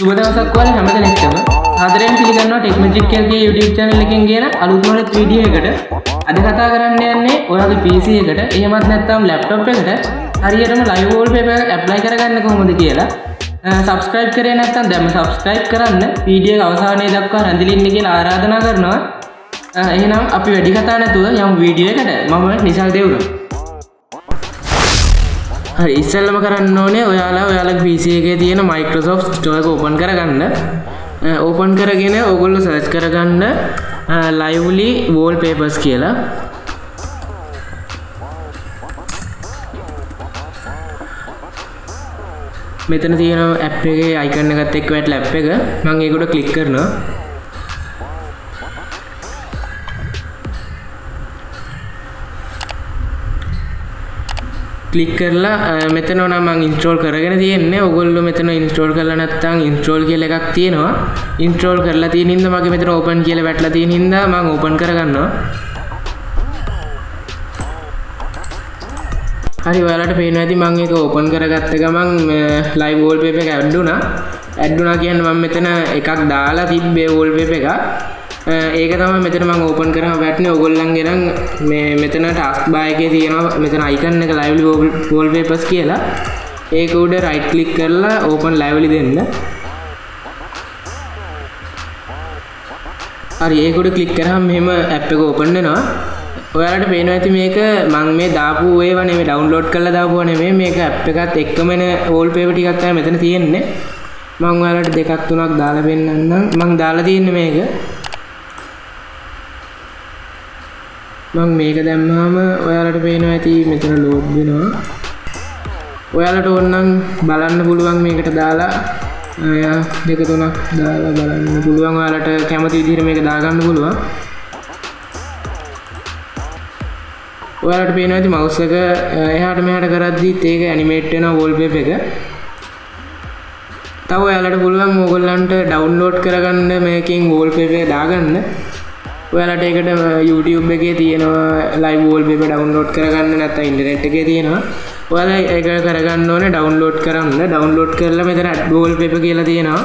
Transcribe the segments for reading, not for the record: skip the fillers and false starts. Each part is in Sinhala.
සුබ දවසක් ඔයාලා හැම දෙනෙක්ටම ආදරයෙන් පිළිගන්නවා TECHMAGICLK YouTube channel එකෙන් ගෙන අලුත්ම වීඩියෝ එකකට. අද කතා කරන්න යන්නේ ඔයාගේ PC එකට එහෙමත් නැත්නම් laptop එකට හරියටම live wallpaper එක apply කරගන්න කොහොමද කියලා. subscribe කරේ නැත්නම් දැන්ම subscribe කරන්න. වීඩියෝ එක අවසානයේ දක්වා රැඳිලින්න කියලා ආරාධනා කරනවා. එහෙනම් අපි වැඩි කතා නැතුව යමු වීඩියෝ එකට. මම නිසල් දෙවුර. හරි ඉස්සෙල්ලම කරන්න ඕනේ ඔයාලගේ PC එකේ තියෙන Microsoft Store එක open කරගන්න. open කරගෙන ඕගොල්ලෝ search කරගන්න lively wallpapers කියලා. මෙතන තියෙන app එකේ icon එකත් එක්ක වැටලා app එක මම ඒකට click කරනවා. क्लिक කරලා මෙතන නම් මම ඉන්ස්ටෝල් කරගෙන තියෙන්නේ. ඔයගොල්ලෝ මෙතන ඉන්ස්ටෝල් කරලා නැත්නම් ඉන්ස්ටෝල් කියලා එකක් තියෙනවා. ඉන්ස්ටෝල් කරලා තියෙන හින්දා මගේ මෙතන ඕපන් කියලා වැටලා තියෙන හින්දා මම ඕපන් කරගන්නවා. හරි ඔයාලට පේනවා ඇති මම ඒක ඕපන් කරගත්ත ගමන් ලයිව් වෝල්පේපර් එක ඇඩ් වුණා කියන්නේ මම මෙතන එකක් දාලා තිබ්බේ වෝල්පේපර් එක. ඒක තමයි මෙතන මම ඕපන් කරාම වැටෙන්නේ. ඔයගොල්ලන්ගේ නම් මේ මෙතන ටාස්ක් බාර් එකේ තියෙනවා මෙතන icon එක lively wallpapers කියලා. ඒක උඩ right click කරලා open lively දෙන්න. හරි ඒක උඩ click කරාම මෙහෙම app එක open වෙනවා. ඔයාලට පේනවා ඇති මේක මම මේ දාපු ඒවා නෙමෙයි download කරලා දාපුවා නෙමෙයි. මේක app එකත් එක්කම එන wallpaper ටිකක් තමයි මෙතන තියෙන්නේ. මම ඔයාලට දෙකක් තුනක් දාලා පෙන්නන්නම්. මම දාලා තියෙන්නේ මේක. මම මේක දැම්මම ඔයාලට පේනවා ඇති මෙතන ලෝඩ් වෙනවා. ඔයාලට ඕන නම් බලන්න පුළුවන් මේකට දාලා දෙක තුනක් දාලා බලන්න පුළුවන්. ඔයාලට කැමති විදිහට මේක දාගන්න පුළුවන්. ඔයාලට පේනවා ඇති mouse එක එහාට මෙහාට කරද්දිත් ඒක animate වෙනවා wallpaper එක. තව ඔයාලට පුළුවන් ඕගොල්ලන්ට download කරගන්න මේකෙන් wallpaper එක දාගන්න. ඔයාලට ඒකට YouTube එකේ තියෙනවා live wallpaper download කරගන්න නැත්නම් ඉන්ටර්නෙට් එකේ තියෙනවා. ඔයාලා ඒක කරගන්න ඕනේ download කරන්න. download කරලා මෙතන add wallpaper කියලා තියෙනවා.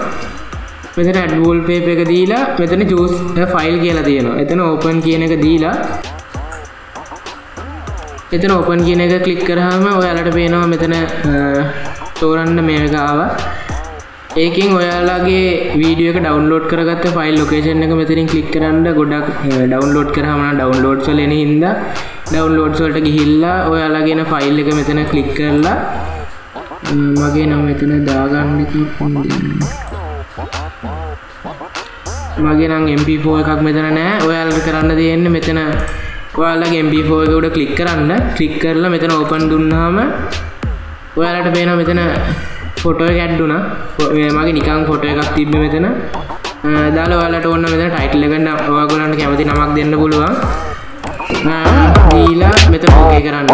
මෙතන add wallpaper එක දීලා මෙතන choose a file කියලා තියෙනවා. එතන open කියන එක දීලා එතන open කියන එක click කරාම ඔයාලට පේනවා මෙතන තෝරන්න මේක ආවා. ඒකෙන් ඔයාලගේ වීඩියෝ එක ඩවුන්ලෝඩ් කරගත්ත ෆයිල් ලොකේෂන් එක මෙතනින් ක්ලික් කරන්න. ගොඩක් ඩවුන්ලෝඩ් කරාම නම් ඩවුන්ලෝඩ්ස් වල එන හින්දා ඩවුන්ලෝඩ්ස් වලට ගිහිල්ලා ඔයාලගේ එන ෆයිල් එක මෙතන ක්ලික් කරලා මගේ නම මෙතන දාගන්න කිව්වොත් මගේ නම් MP4 එකක් මෙතන නෑ. ඔයාලට කරන්න තියෙන්නේ මෙතන ඔයාලගේ MP4 එක උඩ ක්ලික් කරන්න. ක්ලික් කරලා මෙතන ඕපන් දුන්නාම ඔයාලට පේනවා මෙතන ෆොටෝ එක ඇඩ් වුණා. මගේ නිකන් ෆොටෝ එකක් තිබ්බේ මෙතන. දාලා ඔයාලට ඕන මෙතන ටයිටල් එක ඔයාගොල්ලන්ට කැමති නමක් දෙන්න පුළුවන්. දීලා මෙතන ඕකේ කරන්න.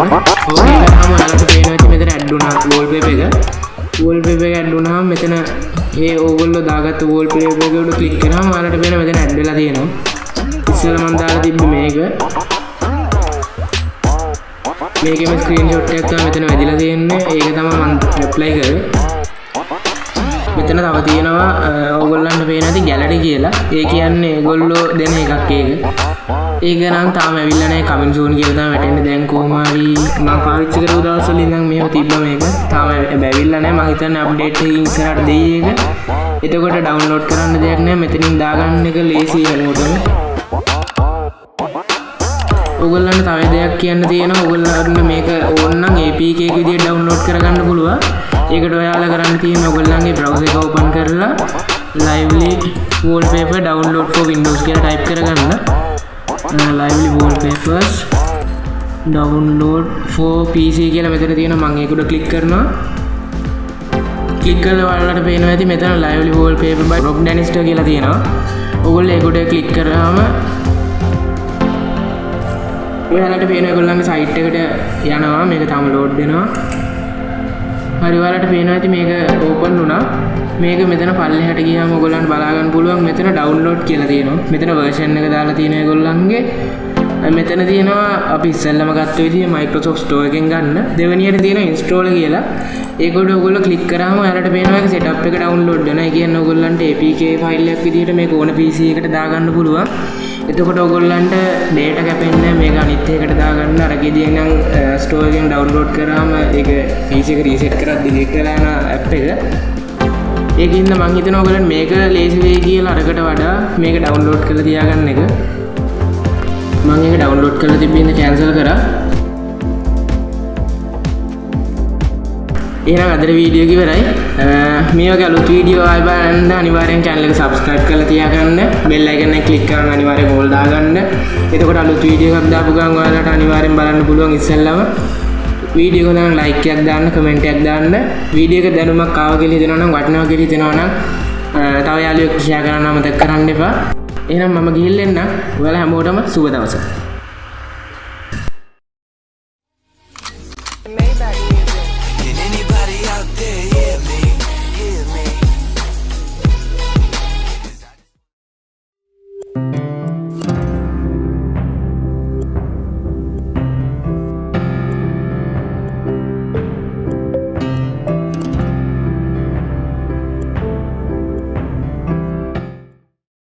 ඕකේ කරාම ඔයාලට පේනවා ඇති මෙතන ඇඩ් වුණා wallpaper එක. wallpaper එක ඇඩ් වුණාම මෙතන ඒ ඕගොල්ලෝ දාගත්ත wallpaper එක උඩ ක්ලික් කරාම ඔයාලට පේනවා මෙතන ඇඩ් වෙලා තියෙනවා. ඉස්සෙල්ලා මම දාලා තිබ්බේ මේක. මේකෙම ස්ක්‍රීන්ෂොට් එකක් තමයි මෙතන වැදිලා තියෙන්නේ. ඒක තමයි මම ඇප්ලයි කරේ. මෙතන තව තියෙනවා ඕගොල්ලන්ට පේන ඇති ගැලරි කියලා. ඒ කියන්නේ ඒගොල්ලෝ දෙන එකක් ඒක. ඒක නම් තාම ඇවිල්ලා නැහැ. කමින් සූන් කියලා තමයි වැටෙන්නේ. දැන් කොහොම හරි මම පාවිච්චි කරපු දවස්වල ඉඳන් මේව තිබ්බා මේක. තාම ඇවිල්ලා නැහැ. මම හිතන්නේ අප්ඩේට් එකකින් ඉස්සරහට දෙයි ඒක. එතකොට ඩවුන්ලෝඩ් කරන්න දෙයක් නැහැ. මෙතනින් දාගන්න එක ලේසි වෙනකොටම. ඔයගොල්ලන්ට තව දෙයක් කියන්න තියෙනවා. ඔයගොල්ලන්ට මේක ඕන නම් APK එක විදිහට ඩවුන්ලෝඩ් කරගන්න පුළුවන්. ඒකට ඔයාලා කරන්න තියෙන්නේ ඔයගොල්ලන්ගේ browser එක open කරලා lively wallpaper download for windows කියලා type කරගන්න. lively wallpapers download for PC කියලා මෙතන තියෙනවා. මම ඒක උඩ click කරනවා. click කරලා ඔයාලට පේනවා ඇති මෙතන lively wallpaper by Rob Danister කියලා තියෙනවා. ඔයගොල්ලෝ ඒක උඩ click කරාම ඔයාලට පේනවා ඔයගොල්ලන්ගේ site එකට යනවා. මේක තාම load වෙනවා. හරි ඔයාලට පේනවා ඇති මේක open වුණා. මේක මෙතන පල්ලෙහාට ගියාම ඔයගොල්ලන්ට බලා ගන්න පුළුවන්. මෙතන download කියලා තියෙනවා. මෙතන version එක දාලා තියෙනවා ඔයගොල්ලන්ගේ. මෙතන තියෙනවා අපි ඉස්සෙල්ලම ගත්ත විදිහේ Microsoft Store එකෙන් ගන්න. දෙවෙනියට තියෙනවා install කියලා. ඒකට ඔයගොල්ලෝ ක්ලික් කරාම ඔයාලට පේනවා ඒක setup එක download වෙනවා. ඒ කියන්නේ ඔයගොල්ලන්ට APK ෆයිල් එකක් විදිහට මේක ඕන PC එකට දාගන්න පුළුවන්. එතකොට ඔයගොල්ලන්ට data කැපෙන්නේ මේක අනිත් එකකට දාගන්න. අරකෙදී නම් store එකෙන් download කරාම ඒක PC එක reset කරලා delete වෙලා යන app එක. ඒකින්ද මං හිතනවා ඔයගොල්ලන් මේක ලේසි වෙයි කියලා අරකට වඩා මේක download කරලා තියාගන්න එක. මම ඒක ඩවුන්ලෝඩ් කරලා තිබ්බින්ද කැන්සල් කරා. එහෙනම් අද වීඩියෝ එක ඉවරයි. මේ වගේ අලුත් වීඩියෝ ආයි බලන්න අනිවාර්යෙන් channel එක subscribe කරලා තියාගන්න. bell icon එක click කරන් අනිවාර්යෙන් all දාගන්න. එතකොට අලුත් වීඩියෝ එකක් දාපු ගමන් ඔයාලට අනිවාර්යෙන් බලන්න පුළුවන් ඉස්සෙල්ලාම. වීඩියෝ එක නම් like එකක් දාන්න, comment එකක් දාන්න. වීඩියෝ එක දැනුමක් ආව කියලා හිතෙනවා නම් වටිනවා කියලා හිතෙනවා නම් තව යාළුවෙක් share කරන්න අමතක කරන්න එපා. එහෙනම් මම ගිහින් එන්න. ඔයාලා හැමෝටම සුබ දවසක්.